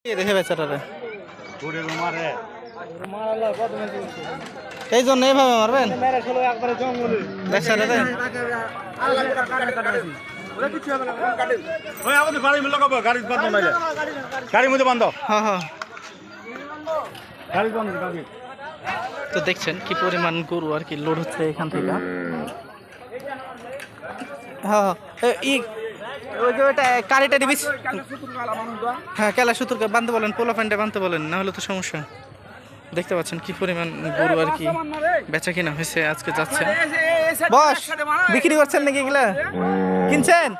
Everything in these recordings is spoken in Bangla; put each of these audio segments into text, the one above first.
দেখে বেচারারে এই জন্য এইভাবে মারবেন বেচারারে। গাড়ির মধ্যে বান্ধব। হ্যাঁ হ্যাঁ, তো দেখছেন কি পরিমাণ গরু আর কি লোড হচ্ছে এখান থেকে। হ্যাঁ ওই যে ওইটা কারিটা দিবিস। হ্যাঁ কেলা সুতুরকে বাঁধতে বলেন, পোলা প্যান্টে বাঁধতে বলেন, না হলে তো সমস্যা। দেখতে পাচ্ছেন কি পরিমাণ গরু আর কি বেচা কিনা হয়েছে আজকে যাচ্ছে। বস বিক্রি করছেন নাকি এগুলা? কিনছেন?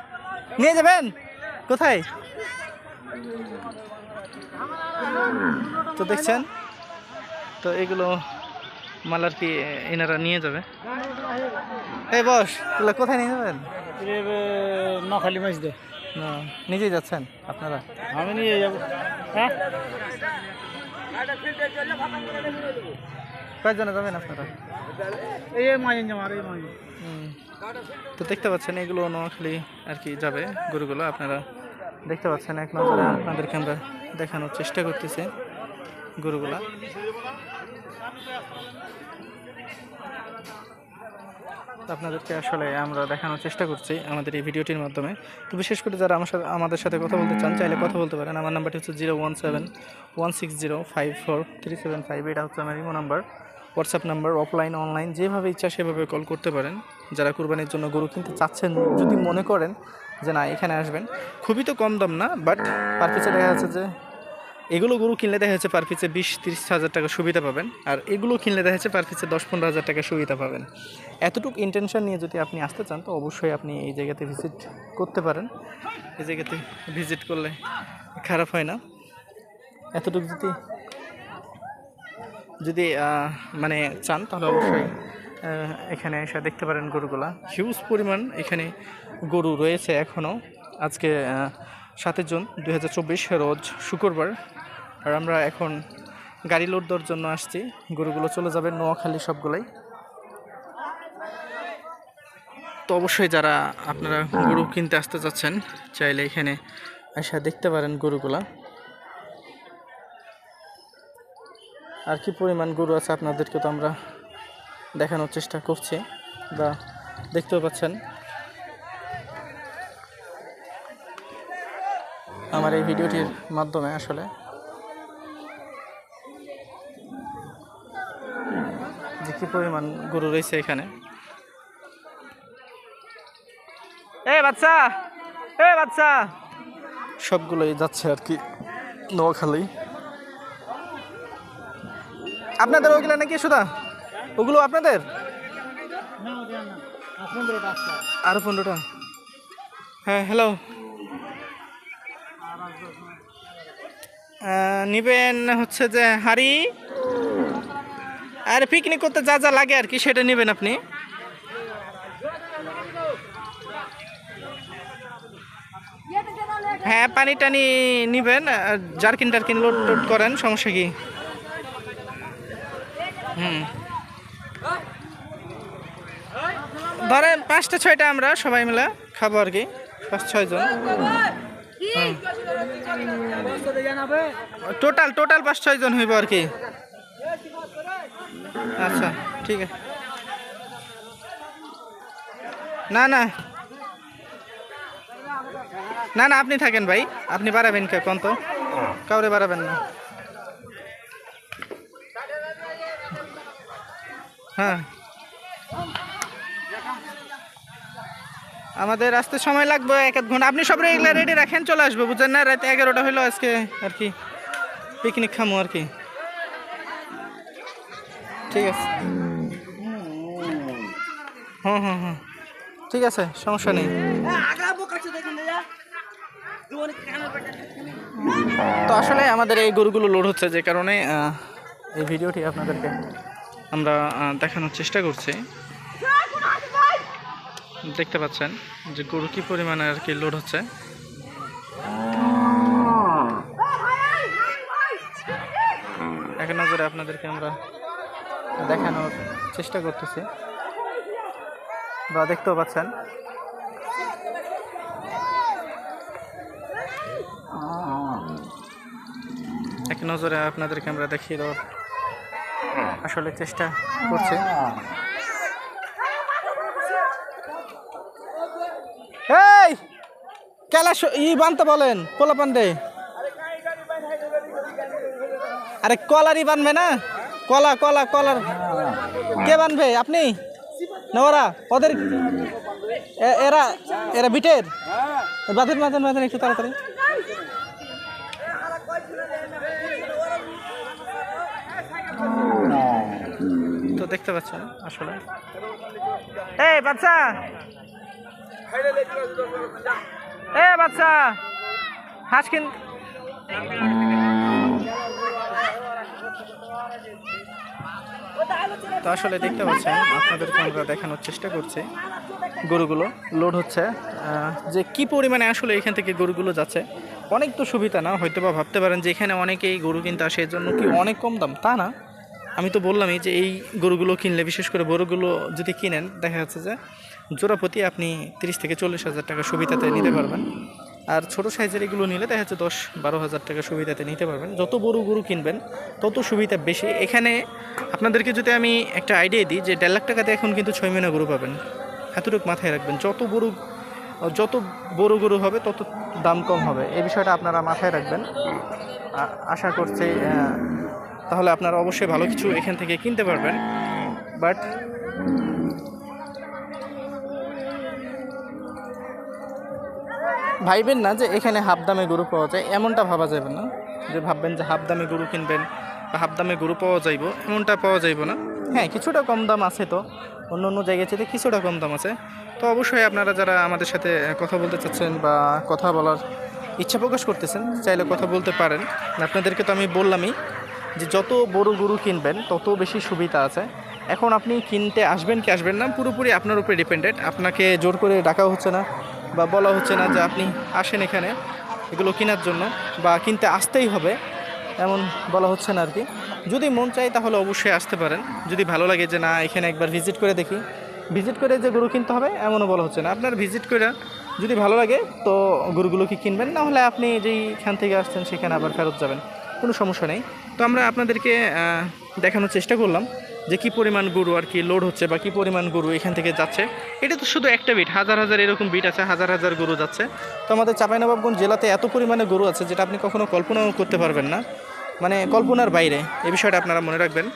নিয়ে যাবেন কোথায়? তো দেখছেন তো এগুলো মাল আর কি এনারা নিয়ে যাবে। এই বস এগুলো কোথায় নিয়ে যাবেন? নখালি মাছ দে। না নিজেই যাচ্ছেন আপনারা? আমি নিয়ে যাবো। হ্যাঁ কয়জনে যাবেন আপনারা? এই মাইন আমার এই মাইন। তো দেখতে পাচ্ছেন এগুলো নোয়াখালী আর কি যাবে গরুগুলো। আপনারা দেখতে পাচ্ছেন এক নজরে আপনাদেরকে আমরা দেখানোর চেষ্টা করতেছি গরুগুলা। আপনাদেরকে আসলে আমরা দেখানোর চেষ্টা করছি আমাদের এই ভিডিওটির মাধ্যমে। তো বিশেষ করে যারা আমাদের সাথে কথা বলতে চান চাইলে কথা বলতে পারেন। আমার নাম্বারটি হচ্ছে 017-160-54375। এটা হচ্ছে আমার imo number, WhatsApp number. Offline online যেভাবে ইচ্ছা সেভাবে কল করতে পারেন। যারা কুরবানির জন্য গরু কিনতে চাচ্ছেন, যদি মনে করেন যে না এখানে আসবেন, খুবই তো কম দাম না, বাট পার পিছে দেখা যাচ্ছে যে এগুলো গরু কিনলে দেখা যাচ্ছে পার পিছে 20-30 হাজার টাকা সুবিধা পাবেন, আর এগুলো কিনলে দেখা যাচ্ছে পার পিছে 10-15 হাজার টাকা সুবিধা পাবেন। এতটুকু ইন্টেনশন নিয়ে যদি আপনি আসতে চান তো অবশ্যই আপনি এই জায়গাতে ভিজিট করতে পারেন। এই জায়গাতে ভিজিট করলে খারাপ হয় না। এতটুকু যদি মানে চান তাহলে অবশ্যই এখানে এসে দেখতে পারেন গরুগুলা। হিউজ পরিমাণ এখানে গরু রয়েছে এখনও। আজকে 7 জুন 2024 রোজ শুক্রবার, আর আমরা এখন গাড়ি লোড দেওয়ার জন্য আসছি। গরুগুলো চলে যাবে নোয়াখালী সবগুলাই। তো অবশ্যই যারা আপনারা গরু কিনতে আসতে চাচ্ছেন চাইলে এখানে এসে দেখতে পারেন গরুগুলা। আর কি পরিমাণ গরু আছে আপনাদেরকে তো আমরা দেখানোর চেষ্টা করছি, বা দেখতেও পাচ্ছেন আমার এই ভিডিওটির মাধ্যমে। আসলে যে কি পরিমাণ গরু রয়েছে এখানে। বাচ্চা সবগুলোই যাচ্ছে আর কি নোয়াখালী। আপনাদের ওইগুলো নাকি সুদা? ওগুলো আপনাদের? আরো 15টা। হ্যাঁ হ্যালো, নিবেন হচ্ছে যে হাড়ি আর পিকনিক করতে যা যা লাগে আর কি সেটা নেবেন আপনি। হ্যাঁ পানি টানি নিবেন, জারকিন টারকিন লোড টোড করেন, সমস্যা কি? ধরেন 5-6টা আমরা সবাই মিলে খাবো আর কি, 5-6 জন। টোটাল 5-6 জন হইব আর কি। আচ্ছা ঠিক আছে। না না না না আপনি থাকেন ভাই, আপনি বাড়াবেন কে কোন? তো কাউরে বাড়াবেন না। হ্যাঁ আমাদের আসতে সময় লাগবে 1-1 ঘন্টা। আপনি সব রেডি রাখেন, চলে আসবো বুঝছেন না। রাতে 11টা হইলো আজকে আর কি, পিকনিক খামো আর কি। ঠিক আছে, হ্যাঁ ঠিক আছে, সমস্যা নেই। তো আসলে আমাদের এই গরুগুলো লোড হচ্ছে, যে কারণে এই ভিডিওটি আপনাদেরকে আমরা দেখানোর চেষ্টা করছি। দেখতে পাচ্ছেন যে গরু কি পরিমাণে আর কি লোড হচ্ছে। এক নজরে আপনাদেরকে আমরা দেখানোর চেষ্টা করতেছি, বা দেখতেও পাচ্ছেন। এক নজরে আপনাদেরকে আমরা দেখিয়ে দেওয়ার আসলে চেষ্টা করছি। এই কেলা ই বানতে বলেন পোলা পান্ডে, আরে কলারই বানবে না, কলা কলা কলার কে বানবে আপনি না ওরা ওদের এরা এরা বিটের বাঁধেন বাঁধেন বাঁধেন একটু তাড়াতাড়ি। তো দেখতে পাচ্ছেন আসলে এই বাচ্চা, এ বাচ্চা হাঁস কিন। তো আসলে দেখতে পাচ্ছেন আপনাদেরকে আমরা দেখানোর চেষ্টা করছি গরুগুলো লোড হচ্ছে, যে কি পরিমাণে আসলে এখান থেকে গরুগুলো যাচ্ছে। অনেক তো সুবিধা না, হয়তো বা ভাবতে পারেন যে এখানে অনেকেই গরু কিনতে আসে এর জন্য কি অনেক কম দাম, তা না। আমি তো বললামই যে এই গরুগুলো কিনলে, বিশেষ করে বড়গুলো যদি কিনেন, দেখা যাচ্ছে যে জোড়া প্রতি আপনি 30 থেকে 40,000 টাকা সুবিধাতে নিতে পারবেন। আর ছোটো সাইজের এগুলো নিলে দেখা যাচ্ছে 10-12 হাজার টাকা সুবিধাতে নিতে পারবেন। যত বড় গরু কিনবেন তত সুবিধা বেশি। এখানে আপনাদেরকে যদি আমি একটা আইডিয়া দিই যে 1.5 লাখ টাকাতে এখন কিন্তু 6 মহিনা গরু পাবেন, এতটুকু মাথায় রাখবেন। যত বড় গরু হবে তত দাম কম হবে, এই বিষয়টা আপনারা মাথায় রাখবেন। আশা করছি তাহলে আপনারা অবশ্যই ভালো কিছু এখান থেকে কিনতে পারবেন। বাট ভাইবেন না যে এখানে হাফ দামে গরু পাওয়া যায়, এমনটা ভাবা যাবে না। যে ভাববেন যে হাফ দামে গরু কিনবেন বা হাফ দামে গরু পাওয়া যাইব, এমনটা পাওয়া যাইব না। হ্যাঁ, কিছুটা কম দাম আছে, তো অন্য অন্য জায়গায় চেয়ে কিছুটা কম দাম আছে। তো অবশ্যই আপনারা যারা আমাদের সাথে কথা বলতে চাচ্ছেন বা কথা বলার ইচ্ছা প্রকাশ করতেছেন, চাইলে কথা বলতে পারেন। আপনাদেরকে তো আমি বললামই যে যত বড় গরু কিনবেন তত বেশি সুবিধা আছে। এখন আপনি কিনতে আসবেন কি আসবেন না পুরোপুরি আপনার উপরে ডিপেন্ডেন্ট। আপনাকে জোর করে ডাকা হচ্ছে না বা বলা হচ্ছে না যে আপনি আসেন এখানে এগুলো কেনার জন্য বা কিনতে আসতেই হবে, এমন বলা হচ্ছে না আর কি। যদি মন চায় তাহলে অবশ্যই আসতে পারেন। যদি ভালো লাগে যে না এখানে একবার ভিজিট করে দেখি, ভিজিট করে যে গরু কিনতে হবে এমনও বলা হচ্ছে না। আপনার ভিজিট করে যদি ভালো লাগে তো গরুগুলো কি কিনবেন, না হলে আপনি যেইখান থেকে আসছেন সেখানে আবার ফেরত যাবেন, কোনো সমস্যা নেই। তো আমরা আপনাদেরকে দেখানোর চেষ্টা করলাম যে কী পরিমাণ গরু আর কি লোড হচ্ছে বা কী পরিমাণ গরু এখান থেকে যাচ্ছে। এটা তো শুধু একটা বিট, হাজার হাজার এরকম বিট আছে, হাজার হাজার গরু যাচ্ছে। তো আমাদের চাঁপাইনবাবগঞ্জ জেলাতে এত পরিমাণে গরু আছে যেটা আপনি কখনো কল্পনাও করতে পারবেন না, মানে কল্পনার বাইরে। এই বিষয়টা আপনারা মনে রাখবেন।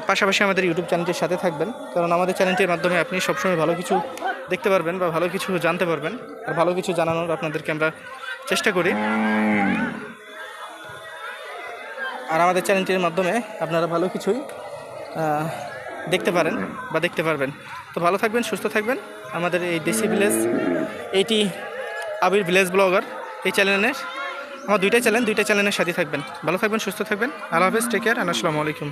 পাশাপাশি আমাদের ইউটিউব চ্যানেলটির সাথে থাকবেন, কারণ আমাদের চ্যানেলটির মাধ্যমে আপনি সবসময় ভালো কিছু দেখতে পারবেন বা ভালো কিছু জানতে পারবেন। আর ভালো কিছু জানানোর আপনাদেরকে আমরা চেষ্টা করি। আর আমাদের চ্যানেলটির মাধ্যমে আপনারা ভালো কিছুই দেখতে পারেন বা দেখতে পারবেন। তো ভালো থাকবেন, সুস্থ থাকবেন। আমাদের এই দেশি ভিলেজ, এইটি আবির ভিলেজ ব্লগার, এই চ্যানেলের আমার দুইটা চ্যানেলের সাথে থাকবেন। ভালো থাকবেন, সুস্থ থাকবেন। আল্লাহ হাফেজ, টেক কেয়ার, আসসালামু আলাইকুম।